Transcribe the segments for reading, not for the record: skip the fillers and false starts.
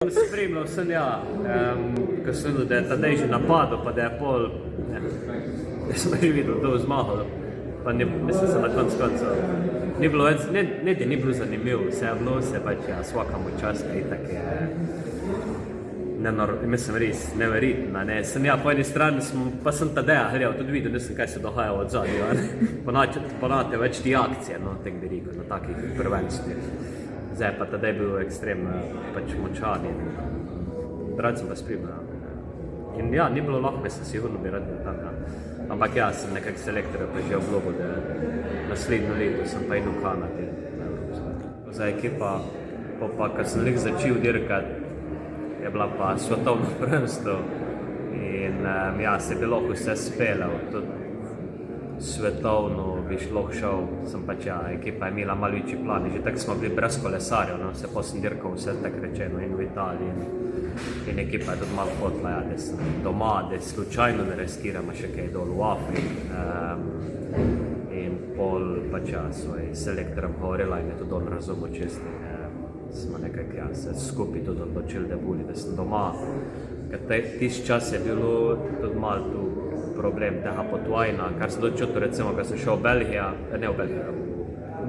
Spremljal sem ko sem videl, da je Tadej že napadel, pa da je pol, da smo že videli, da je zmagal, pa mislim se na koncu. Ni bilo več, ne da ni bilo zanimivo, vse je bilo, se pač svakamo čas, itak je, mislim res, neverjetno, ne. Sem po eni strani, pa sem Tadeja gledal, tudi videl, nisem kaj se dogaja od zadnja, ponavljate več ti akcije, no, tak bi rekel, na takih prvenstvih. Zdaj pa Tadej bil ekstremno pač močan in rad sem pa spremljal. In ja, ni bilo lahko, mislim, sigurno bi rad bil tam, ampak ja, sem nekak selektorja pa že obljubil, da naslednjo leto sem pa idu v Kanadi. Za ekipa, pa kad sem lik začel dirkati, je bila pa svetovno prvenstvo in ja, se bi lahko vse speljal, tudi svetovno bi šlo šel, sem pač ja, ekipa je imela malo večji plan, že tako smo bili brez kolesarjev, no, se pa sem dirkal vse tako rečeno in v Italiji in ekipa je tudi malo hotla, ja, da sem doma, da slučajno ne riskiramo še kaj dol v Afriki in pol pač ja, svoj selektorem govorila in je tudi on razumel čisto, smo nekako ja, se skupaj tudi odločili, da boli, da sem doma, ker tisti čas je bilo tudi malo tu problem tega potovanja, kar sem dočutil, recimo, ko sem šel v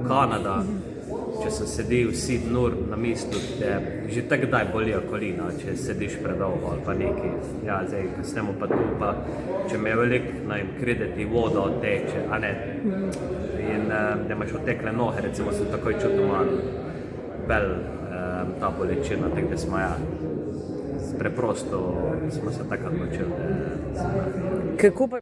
Kanada, če sem sedel 7 ur na mestu, že tako daj bolijo kolina, če sediš predolgo ali pa nekaj. Ja, zdaj, ko snemo pa tu, pa če me je veliko, krediti voda odteče, a ne, in da imaš odtekle noge, recimo, sem takoj čutil malo ta bolečina, tako da smo ja, preprosto smo se tako odločili. Kako pa